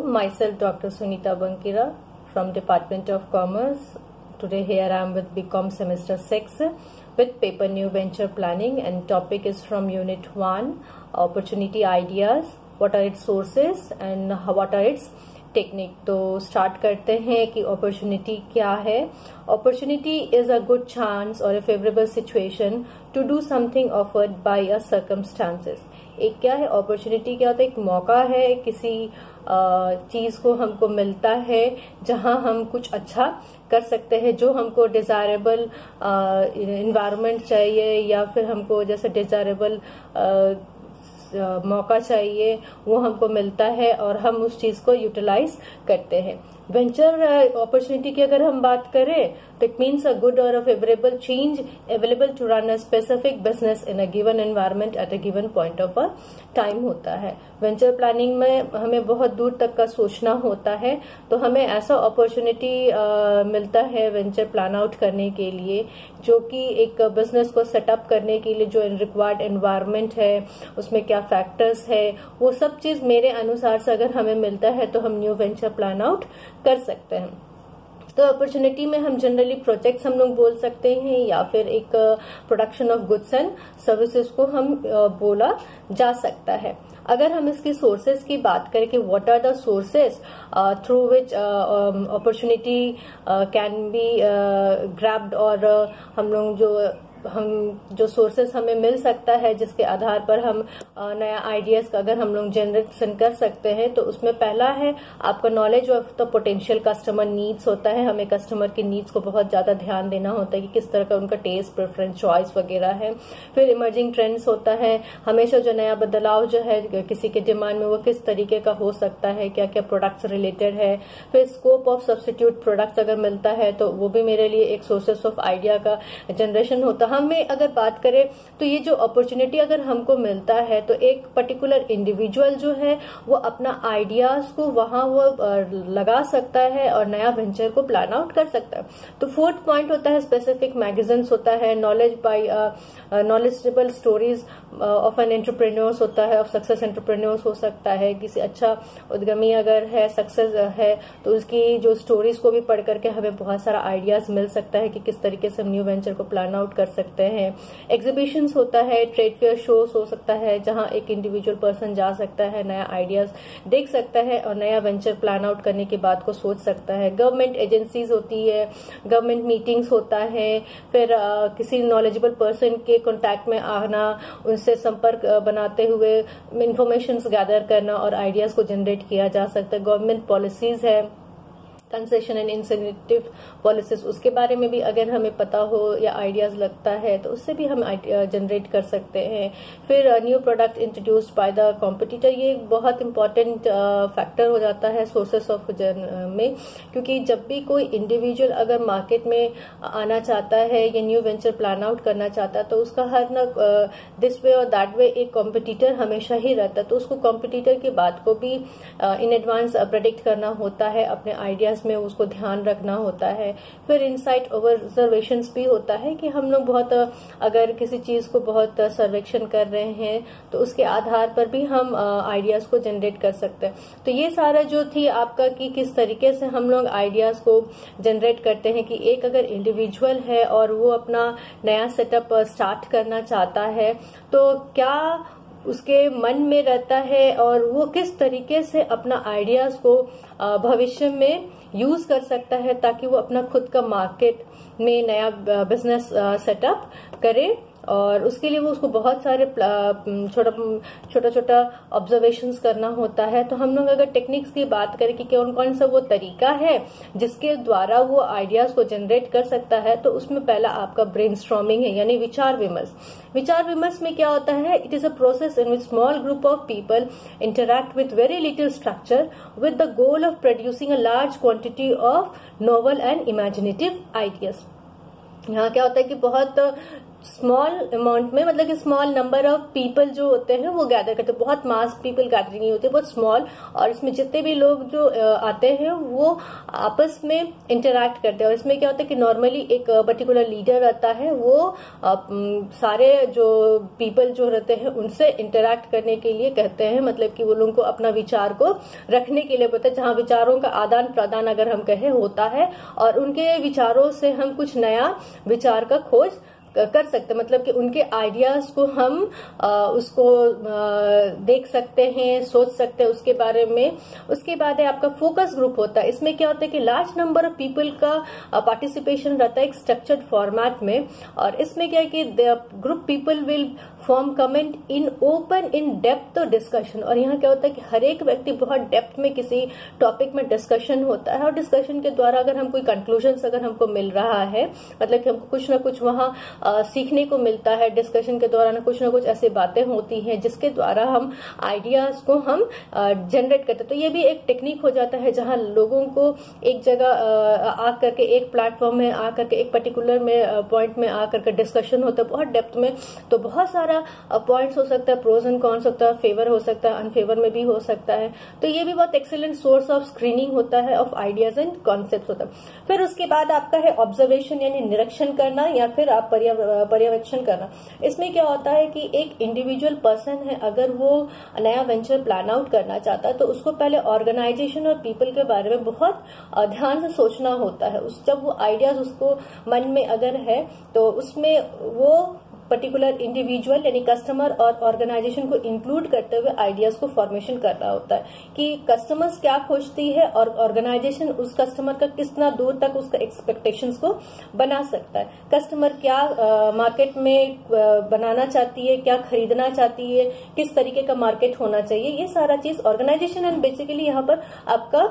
myself Dr. Sunita Bankira from Department of Commerce. Today here I am with BCom semester 6 with paper New Venture Planning, and topic is from Unit 1, Opportunity Ideas, what are its sources and what are its technique. तो start करते हैं कि opportunity क्या है। Opportunity is a good chance और a favourable situation to do something offered by a circumstances. एक क्या है अपॉर्चुनिटी, क्या होता है, एक मौका है, किसी चीज को हमको मिलता है जहां हम कुछ अच्छा कर सकते हैं, जो हमको डिजायरेबल इन्वायरमेंट चाहिए या फिर हमको जैसे डिजायरेबल मौका चाहिए वो हमको मिलता है और हम उस चीज को यूटिलाइज करते हैं। वेंचर अपॉर्चुनिटी की अगर हम बात करें तो इट मीन्स अ गुड और a favourable change available to run a specific business in a given environment at a given point of a time होता है। वेंचर प्लानिंग में हमें बहुत दूर तक का सोचना होता है, तो हमें ऐसा अपॉर्चुनिटी मिलता है वेंचर प्लान आउट करने के लिए, जो कि एक बिजनेस को सेटअप करने के लिए जो रिक्वायर्ड एनवायरनमेंट है, उसमें क्या फैक्टर्स है, वो सब चीज मेरे अनुसार से अगर हमें मिलता है तो हम न्यू वेंचर प्लान आउट कर सकते हैं। तो अपॉर्चुनिटी में हम जनरली प्रोजेक्ट्स हम लोग बोल सकते हैं या फिर एक production of goods and services को हम बोला जा सकता है। अगर हम इसकी सोर्सेज की बात करें कि what are the sources through which opportunity can be grabbed, और हम जो सोर्सेस हमें मिल सकता है जिसके आधार पर हम नया आइडियाज का अगर हम लोग जनरेशन कर सकते हैं, तो उसमें पहला है आपका knowledge of the potential customer needs होता है। हमें कस्टमर की नीड्स को बहुत ज्यादा ध्यान देना होता है कि किस तरह का उनका टेस्ट, प्रेफरेंस, चॉइस वगैरह है। फिर इमर्जिंग ट्रेंड्स होता है, हमेशा जो नया बदलाव जो है किसी के डिमांड में वो किस तरीके का हो सकता है, क्या क्या प्रोडक्ट्स रिलेटेड है। फिर स्कोप ऑफ सब्स्टिट्यूट प्रोडक्ट्स अगर मिलता है तो वो भी मेरे लिए एक सोर्सेस ऑफ आइडिया का जनरेशन होता है। हमें अगर बात करें तो ये जो अपॉर्चुनिटी अगर हमको मिलता है तो एक पर्टिकुलर इंडिविजुअल जो है वो अपना आइडियाज को वहां वो लगा सकता है और नया वेंचर को प्लान आउट कर सकता है। तो फोर्थ पॉइंट होता है स्पेसिफिक मैगजीन्स होता है, knowledge by knowledgeable stories of an entrepreneurs होता है, ऑफ सक्सेस एंटरप्रेन्योर्स हो सकता है। किसी अच्छा उद्यमी अगर है, सक्सेस है, तो उसकी जो स्टोरीज को भी पढ़ करके हमें बहुत सारा आइडियाज मिल सकता है कि किस तरीके से हम न्यू वेंचर को प्लान आउट कर सकते हैं। एग्जीबिशंस होता है, ट्रेड फेयर शोस हो सकता है जहां एक इंडिविजुअल पर्सन जा सकता है, नया आइडियाज देख सकता है और नया वेंचर प्लान आउट करने की बात को सोच सकता है। गवर्नमेंट एजेंसीज होती है, गवर्नमेंट मीटिंग्स होता है, फिर किसी नॉलेजेबल पर्सन के कॉन्टैक्ट में आना, उनसे संपर्क बनाते हुए इंफॉर्मेशन गैदर करना और आइडियाज को जनरेट किया जा सकता है। गवर्नमेंट पॉलिसीज है, कंसेशन एंड इंसेंटिव पॉलिसीज, उसके बारे में भी अगर हमें पता हो या आइडियाज लगता है तो उससे भी हम जनरेट कर सकते हैं। फिर new product introduced by the competitor, ये एक बहुत इंपॉर्टेंट फैक्टर हो जाता है सोर्सेस ऑफ में, क्योंकि जब भी कोई इंडिविजुअल अगर मार्केट में आना चाहता है या न्यू वेंचर प्लान आउट करना चाहता है तो उसका हर न दिस वे और दैट वे एक कॉम्पिटिटर हमेशा ही रहता है। तो उसको कॉम्पिटिटर की बात को भी इन एडवांस प्रेडिक्ट करना होता है, अपने आइडियाज में उसको ध्यान रखना होता है। फिर इनसाइट ऑब्जर्वेशंस भी होता है कि हम लोग बहुत अगर किसी चीज को बहुत सर्वेक्षण कर रहे हैं तो उसके आधार पर भी हम आइडियाज को जनरेट कर सकते हैं। तो ये सारा जो थी आपका कि किस तरीके से हम लोग आइडियाज को जनरेट करते हैं कि एक अगर इंडिविजुअल है और वो अपना नया सेटअप स्टार्ट करना चाहता है तो क्या उसके मन में रहता है और वो किस तरीके से अपना आइडियाज को भविष्य में यूज कर सकता है ताकि वो अपना खुद का मार्केट में नया बिजनेस सेटअप करे। और उसके लिए वो उसको बहुत सारे छोटा छोटा ऑब्जर्वेशंस करना होता है। तो हम लोग अगर टेक्निक्स की बात करें कि कौन कौन सा वो तरीका है जिसके द्वारा वो आइडियाज को जनरेट कर सकता है, तो उसमें पहला आपका ब्रेनस्टॉर्मिंग है, यानी विचार विमर्श। विचार विमर्श में क्या होता है, it is a process in which small group of people interact with very little structure with the goal of producing a large quantity of novel and imaginative ideas. यहाँ क्या होता है कि बहुत स्मॉल अमाउंट में, मतलब कि स्मॉल नंबर ऑफ पीपल जो होते हैं वो गैदर करते हैं, बहुत मास पीपल गैदरिंग नहीं होती, बहुत स्मॉल, और इसमें जितने भी लोग जो आते हैं वो आपस में इंटरैक्ट करते हैं। और इसमें क्या होता है कि नॉर्मली एक पर्टिकुलर लीडर रहता है, वो सारे जो पीपल जो रहते हैं उनसे इंटरैक्ट करने के लिए कहते हैं, मतलब कि वो लोगों को अपना विचार को रखने के लिए बोलते हैं, जहां विचारों का आदान प्रदान अगर हम कहें होता है, और उनके विचारों से हम कुछ नया विचार का खोज कर सकते हैं, मतलब कि उनके आइडियाज को हम उसको देख सकते हैं, सोच सकते हैं उसके बारे में। उसके बाद है आपका फोकस ग्रुप होता है। इसमें क्या होता है कि लार्ज नंबर ऑफ पीपल का पार्टिसिपेशन रहता है एक स्ट्रक्चर्ड फॉर्मेट में, और इसमें क्या है कि group people will form comment in open in depth discussion. और यहाँ क्या होता है कि हर एक व्यक्ति बहुत डेप्थ में किसी टॉपिक में डिस्कशन होता है, और डिस्कशन के द्वारा अगर हम कोई कंक्लूजन अगर हमको मिल रहा है, मतलब कि हमको कुछ ना कुछ वहां सीखने को मिलता है, डिस्कशन के दौरान कुछ ना कुछ ऐसी बातें होती हैं जिसके द्वारा हम आइडियाज को हम जनरेट करते हैं। तो ये भी एक टेक्निक हो जाता है जहां लोगों को एक जगह आकर के एक प्लेटफॉर्म में आकर के एक पर्टिकुलर में पॉइंट में आकर के डिस्कशन होता है बहुत डेप्थ में। तो बहुत सारा पॉइंट्स हो सकता है, प्रोज एंड कॉन्स होता है, फेवर हो सकता है, अनफेवर में भी हो सकता है। तो ये भी बहुत एक्सीलेंट सोर्स ऑफ स्क्रीनिंग होता है ऑफ आइडियाज एंड कॉन्सेप्ट होता है। फिर उसके बाद आपका है ऑब्जर्वेशन, यानी निरीक्षण करना या फिर आप पर्यवेक्षण करना। इसमें क्या होता है कि एक इंडिविजुअल पर्सन है, अगर वो नया वेंचर प्लान आउट करना चाहता है तो उसको पहले ऑर्गेनाइजेशन और पीपल के बारे में बहुत ध्यान से सोचना होता है। जब वो आइडियाज उसको मन में अगर है तो उसमें वो पर्टिकुलर इंडिविजुअल यानी कस्टमर और ऑर्गेनाइजेशन को इंक्लूड करते हुए आइडियाज को फॉर्मेशन करना होता है कि कस्टमर्स क्या खोजती है और ऑर्गेनाइजेशन उस कस्टमर का कितना दूर तक उसका एक्सपेक्टेशंस को बना सकता है। कस्टमर क्या मार्केट में बनाना चाहती है, क्या खरीदना चाहती है, किस तरीके का मार्केट होना चाहिए, ये सारा चीज ऑर्गेनाइजेशन एंड बेसिकली यहाँ पर आपका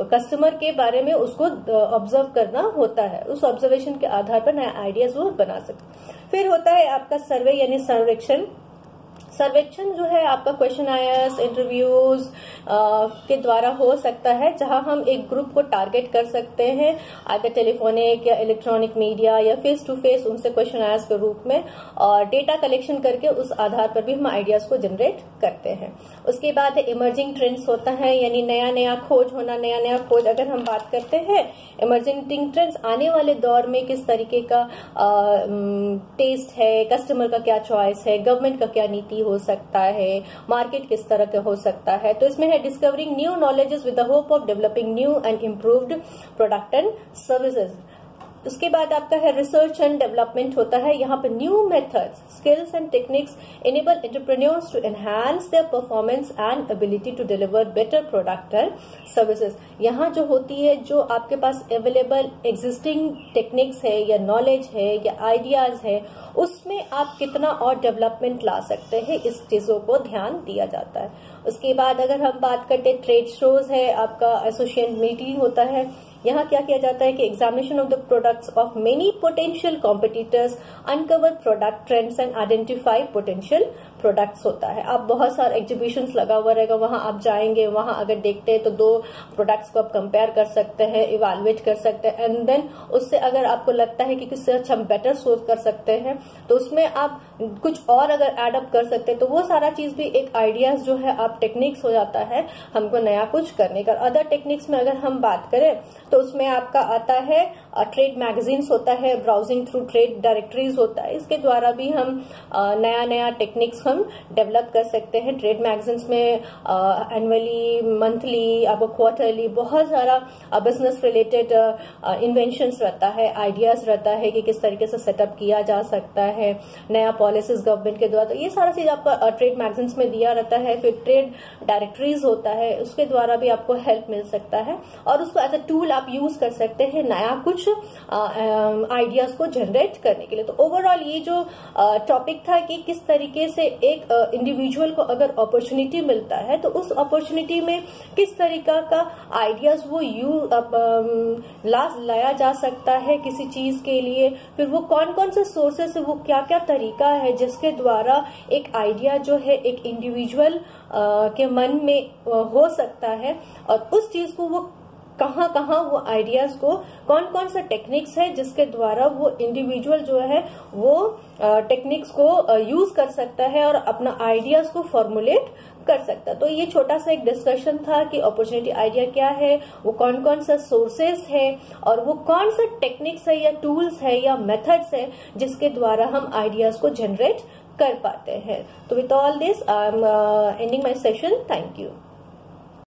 कस्टमर के बारे में उसको ऑब्जर्व करना होता है। उस ऑब्जर्वेशन के आधार पर नया आइडियाज वो बना सकते। फिर होता है आपका सर्वे यानी सर्वेक्षण। सर्वेक्षण जो है आपका क्वेश्चन आयर्स इंटरव्यूज के द्वारा हो सकता है, जहां हम एक ग्रुप को टारगेट कर सकते हैं, अगर टेलीफोनिक या इलेक्ट्रॉनिक मीडिया या फेस टू फेस उनसे क्वेश्चन आयर्स के रूप में, और डेटा कलेक्शन करके उस आधार पर भी हम आइडियाज को जनरेट करते हैं। उसके बाद इमर्जिंग ट्रेंड्स होता है, यानी नया नया खोज होना, नया नया खोज। अगर हम बात करते हैं इमर्जिंग ट्रेंड्स आने वाले दौर में किस तरीके का टेस्ट है, कस्टमर का क्या चॉइस है, गवर्नमेंट का क्या नीति हो सकता है, मार्केट किस तरह का हो सकता है। तो इसमें है discovering new knowledges with the hope of developing new and improved product and services. उसके बाद आपका है रिसर्च एंड डेवलपमेंट होता है। यहाँ पे new methods, skills and techniques enable entrepreneurs to enhance their performance and ability to deliver better product and services. यहाँ जो होती है, जो आपके पास अवेलेबल एग्जिस्टिंग टेक्निक्स है या नॉलेज है या आइडियाज है, उसमें आप कितना और डेवलपमेंट ला सकते हैं, इस चीजों को ध्यान दिया जाता है। उसके बाद अगर हम बात करते हैं ट्रेड शोज है, आपका एसोसिएशन मीटिंग होता है। यहाँ क्या किया जाता है कि examination of the products of many potential competitors, uncover product trends and identify potential products होता है। आप बहुत सारे एग्जीबिशंस लगा हुआ रहेगा, वहां आप जाएंगे, वहां अगर देखते हैं तो दो प्रोडक्ट्स को आप कंपेयर कर सकते हैं, इवेलुएट कर सकते हैं, एंड देन उससे अगर आपको लगता है कि किससे अच्छा हम बेटर सोच कर सकते हैं तो उसमें आप कुछ और अगर एडअप कर सकते हैं, तो वो सारा चीज भी एक आइडियाज जो है आप टेक्निक्स हो जाता है हमको नया कुछ करने का। अदर टेक्निक्स में अगर हम बात करें तो उसमें आपका आता है ट्रेड मैगजीन्स होता है, ब्राउजिंग थ्रू ट्रेड डायरेक्टरीज होता है। इसके द्वारा भी हम नया नया टेक्निक्स हम डेवलप कर सकते हैं। ट्रेड मैगजीन्स में एनुअली, मंथली, आपको क्वार्टरली बहुत सारा बिजनेस रिलेटेड इन्वेंशंस रहता है, आइडियाज रहता है कि किस तरीके से सेटअप किया जा सकता है, नया पॉलिसीज गवर्नमेंट के द्वारा। तो ये सारा चीज आपका ट्रेड मैगजीन्स में दिया रहता है। फिर ट्रेड डायरेक्टरीज होता है, उसके द्वारा भी आपको हेल्प मिल सकता है और उसको एज अ टूल आप यूज कर सकते हैं नया कुछ आइडियाज को जनरेट करने के लिए। तो ओवरऑल ये जो टॉपिक था कि किस तरीके से एक इंडिविजुअल को अगर अपॉर्चुनिटी मिलता है तो उस अपॉर्चुनिटी में किस तरीका का आइडियाज वो लाया जा सकता है किसी चीज के लिए, फिर वो कौन कौन से सोर्सेस से, वो क्या क्या तरीका है जिसके द्वारा एक आइडिया जो है एक इंडिविजुअल के मन में हो सकता है और उस चीज को वो कहाँ कहाँ वो आइडियाज को, कौन कौन सा टेक्निक्स है जिसके द्वारा वो इंडिविजुअल जो है वो टेक्निक्स को यूज कर सकता है और अपना आइडियाज को फॉर्मुलेट कर सकता है। तो ये छोटा सा एक डिस्कशन था कि अपॉर्चुनिटी आइडिया क्या है, वो कौन कौन सा सोर्सेस है और वो कौन सा टेक्निक्स है या टूल्स है या मेथड्स है जिसके द्वारा हम आइडियाज को जनरेट कर पाते हैं। तो with all this I am ending my session. Thank you.